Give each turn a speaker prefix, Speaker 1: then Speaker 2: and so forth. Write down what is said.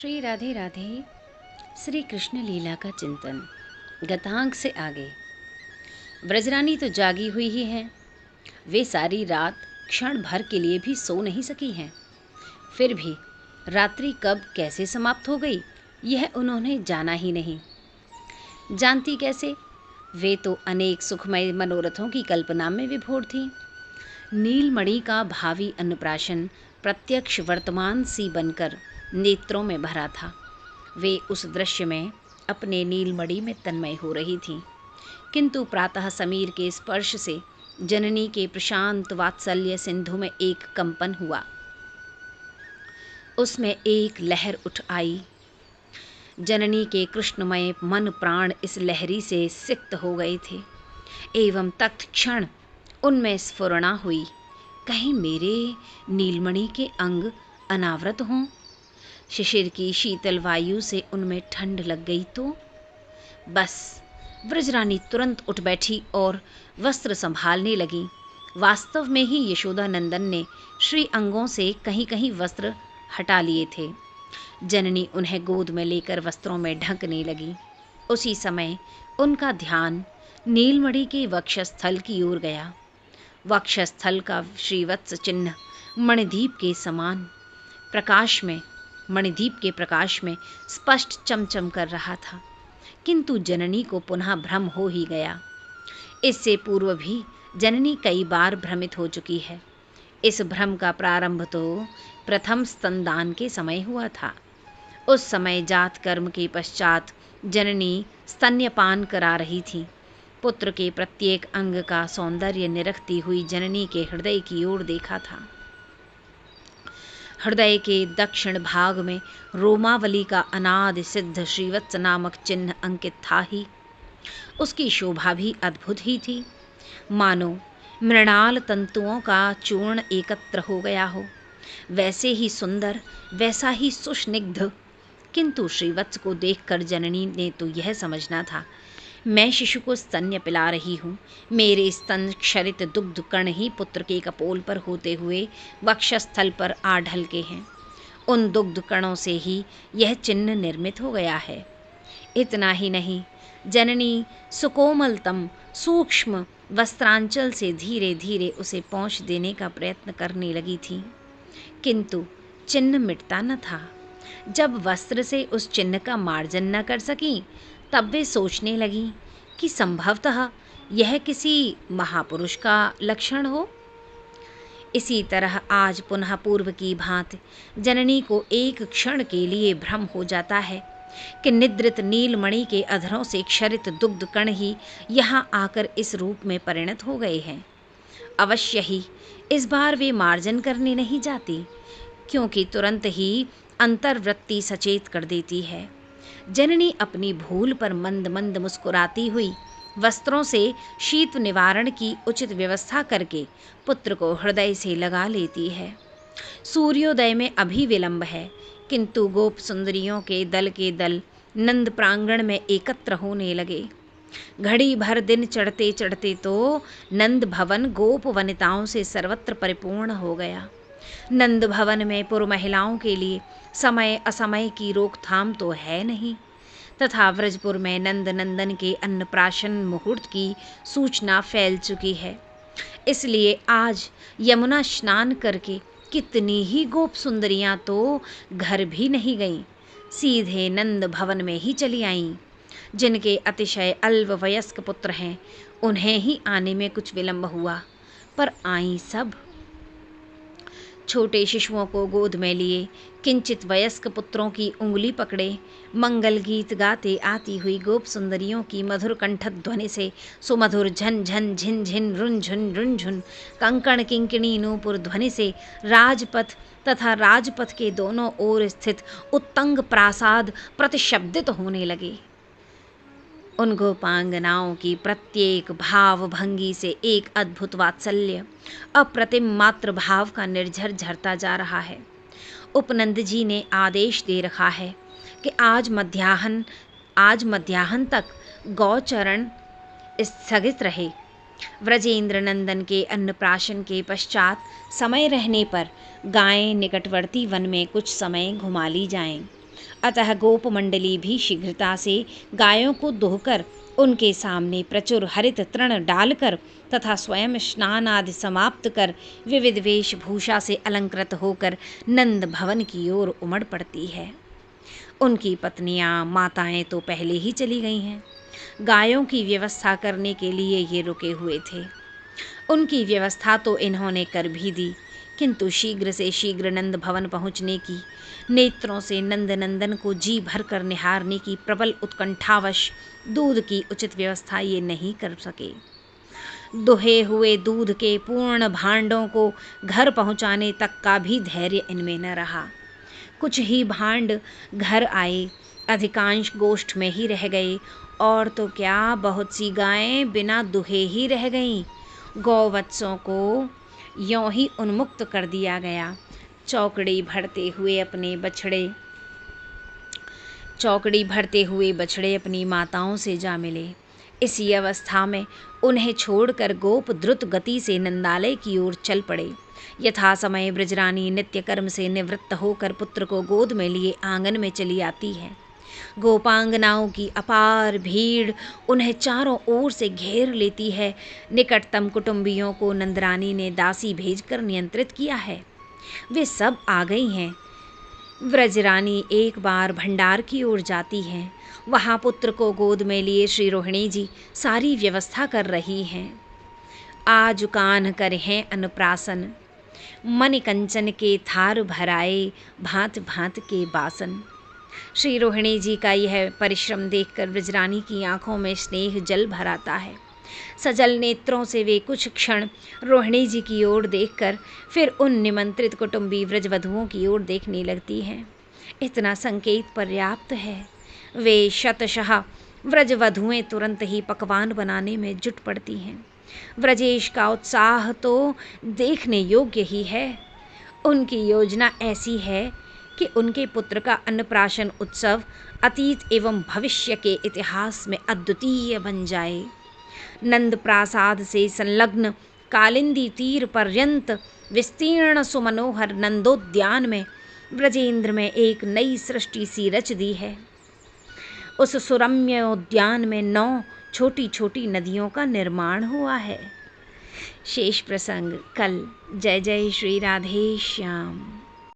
Speaker 1: श्री राधे राधे। श्री कृष्ण लीला का चिंतन गतांक से आगे। ब्रजरानी तो जागी हुई ही हैं। वे सारी रात क्षण भर के लिए भी सो नहीं सकी हैं। फिर भी रात्रि कब कैसे समाप्त हो गई यह उन्होंने जाना ही नहीं। जानती कैसे? वे तो अनेक सुखमय मनोरथों की कल्पना में विभोर थीं। नीलमणि का भावी अन्नप्राशन प्रत्यक्ष वर्तमान सी बनकर नेत्रों में भरा था। वे उस दृश्य में अपने नीलमणि में तन्मय हो रही थीं। किंतु प्रातः समीर के स्पर्श से जननी के प्रशांत वात्सल्य सिंधु में एक कंपन हुआ। उसमें एक लहर उठ आई। जननी के कृष्णमय मन प्राण इस लहरी से सिक्त हो गए थे एवं तत्क्षण उनमें स्फुरणा हुई, कहीं मेरे नीलमणि के अंग अनावृत हों। शिशिर की शीतल वायु से उनमें ठंड लग गई तो बस ब्रजरानी तुरंत उठ बैठी और वस्त्र संभालने लगी। वास्तव में ही यशोदा नंदन ने श्री अंगों से कहीं कहीं वस्त्र हटा लिए थे। जननी उन्हें गोद में लेकर वस्त्रों में ढकने लगी। उसी समय उनका ध्यान नीलमणि के वक्षस्थल की ओर गया। वक्षस्थल का श्रीवत्स चिन्ह मणिदीप के प्रकाश में स्पष्ट चमचम कर रहा था। किंतु जननी को पुनः भ्रम हो ही गया। इससे पूर्व भी जननी कई बार भ्रमित हो चुकी है। इस भ्रम का प्रारंभ तो प्रथम स्तनदान के समय हुआ था। उस समय जात कर्म के पश्चात जननी स्तन्यपान करा रही थी। पुत्र के प्रत्येक अंग का सौंदर्य निरखती हुई जननी के हृदय की ओर देखा था। हृदय के दक्षिण भाग में रोमावली का अनादि सिद्ध श्रीवत्स नामक चिन्ह अंकित था ही। उसकी शोभा भी अद्भुत ही थी, मानो मृणाल तंतुओं का चूर्ण एकत्र हो गया हो। वैसे ही सुंदर, वैसा ही सुस्निग्ध। किंतु श्रीवत्स को देखकर जननी ने तो यह समझना था, मैं शिशु को स्तन्य पिला रही हूँ। मेरे स्तन क्षरित दुग्ध कण ही पुत्र के कपोल पर होते हुए वक्षस्थल पर आ ढलके हैं। उन दुग्ध कणों से ही यह चिन्ह निर्मित हो गया है। इतना ही नहीं, जननी सुकोमलतम सूक्ष्म वस्त्रांचल से धीरे धीरे उसे पोंछ देने का प्रयत्न करने लगी थी, किंतु चिन्ह मिटता न था। जब वस्त्र से उस चिन्ह का मार्जन न कर सकी, तब वे सोचने लगी कि संभवतः यह किसी महापुरुष का लक्षण हो। इसी तरह आज पुनः पूर्व की भांति जननी को एक क्षण के लिए भ्रम हो जाता है कि निद्रित नीलमणि के अधरों से क्षरित दुग्ध कण ही यहाँ आकर इस रूप में परिणत हो गए हैं। अवश्य ही इस बार वे मार्जन करने नहीं जाती, क्योंकि तुरंत ही अंतर्वृत्ति सचेत कर देती है। जननी अपनी भूल पर मंद मंद मुस्कुराती हुई वस्त्रों से शीत निवारण की उचित व्यवस्था करके पुत्र को हृदय से लगा लेती है। सूर्योदय में अभी विलंब है, किंतु गोप सुंदरियों के दल नंद प्रांगण में एकत्र होने लगे। घड़ी भर दिन चढ़ते चढ़ते तो नंद भवन गोप वनिताओं से सर्वत्र परिपूर्ण हो गया। नंद भवन में पुर महिलाओं के लिए समय असमय की रोकथाम तो है नहीं, तथा व्रजपुर में नंद नंदन के अन्नप्राशन मुहूर्त की सूचना फैल चुकी है। इसलिए आज यमुना स्नान करके कितनी ही गोप सुंदरियां तो घर भी नहीं गईं, सीधे नंद भवन में ही चली आईं। जिनके अतिशय अल्प वयस्क पुत्र हैं, उन्हें ही आने में कुछ विलंब हुआ, पर आईं सब। छोटे शिशुओं को गोद में लिए, किंचित वयस्क पुत्रों की उंगली पकड़े, मंगल गीत गाते आती हुई गोप सुंदरियों की मधुर कंठध्वनि से सुमधुर झन झन झिन झिन रुंझुन रुंझुन कंकण किंकिणी नूपुर ध्वनि से राजपथ तथा राजपथ के दोनों ओर स्थित उत्तंग प्रासाद प्रतिशब्दित होने लगे। उन गोपांगनाओं की प्रत्येक भाव भंगी से एक अद्भुत वात्सल्य, अप्रतिम मातृ भाव का निर्झर झरता जा रहा है। उपनंद जी ने आदेश दे रखा है कि आज मध्याह्न तक गौचरण स्थगित रहे। व्रजेंद्र नंदन के अन्नप्राशन के पश्चात समय रहने पर गायें निकटवर्ती वन में कुछ समय घुमा ली जाएं। अतः गोप मंडली भी शीघ्रता से गायों को दोहकर उनके सामने प्रचुर हरित तृण डालकर तथा स्वयं स्नान आदि समाप्त कर विविध वेशभूषा से अलंकृत होकर नंद भवन की ओर उमड़ पड़ती है। उनकी पत्नियां माताएं तो पहले ही चली गई हैं। गायों की व्यवस्था करने के लिए ये रुके हुए थे। उनकी व्यवस्था तो इन्होंने कर भी दी, किंतु शीघ्र से शीघ्र नंद भवन पहुंचने की, नेत्रों से नंद नंदन को जी भर कर निहारने की प्रबल उत्कंठावश दूध की उचित व्यवस्था ये नहीं कर सके। दुहे हुए दूध के पूर्ण भांडों को घर पहुंचाने तक का भी धैर्य इनमें न रहा। कुछ ही भांड घर आए, अधिकांश गोष्ठ में ही रह गए, और तो क्या बहुत सी गायें बिना दुहे ही रह गईं। गौवत्सों को यों ही उन्मुक्त कर दिया गया। चौकड़ी भरते हुए बछड़े अपनी माताओं से जा मिले। इसी अवस्था में उन्हें छोड़कर गोप द्रुत गति से नंदालय की ओर चल पड़े। यथा समय ब्रजरानी नित्य कर्म से निवृत्त होकर पुत्र को गोद में लिए आंगन में चली आती है। गोपांगनाओं की अपार भीड़ उन्हें चारों ओर से घेर लेती है। निकटतम कुटुंबियों को नंदरानी ने दासी भेजकर नियंत्रित किया है। वे सब आ गई हैं। ब्रजरानी एक बार भंडार की ओर जाती हैं। वहाँ पुत्र को गोद में लिए श्री रोहिणी जी सारी व्यवस्था कर रही हैं। आज कान कर हैं अन्नप्राशन, मन कंचन के थार भराए, भांत भांत के बासन। श्री रोहिणी जी का यह परिश्रम देखकर ब्रजरानी की आंखों में स्नेह जल भर आता है। सजल नेत्रों से वे कुछ क्षण रोहिणी जी की ओर देखकर फिर उन निमंत्रित कुटुंबी व्रजवधुओं की ओर देखने लगती हैं। इतना संकेत पर्याप्त है। वे शतशः व्रजवधुएं तुरंत ही पकवान बनाने में जुट पड़ती हैं। व्रजेश का उत्साह तो देखने योग्य ही है। उनकी योजना ऐसी है कि उनके पुत्र का अन्नप्राशन उत्सव अतीत एवं भविष्य के इतिहास में अद्वितीय बन जाए। नंद प्रासाद से संलग्न कालिंदी तीर पर्यंत विस्तीर्ण सुमनोहर नंदोद्यान में ब्रजेंद्र में एक नई सृष्टि सी रच दी है। उस सुरम्य उद्यान में 9 छोटी छोटी नदियों का निर्माण हुआ है। शेष प्रसंग कल। जय जय श्री राधे श्याम।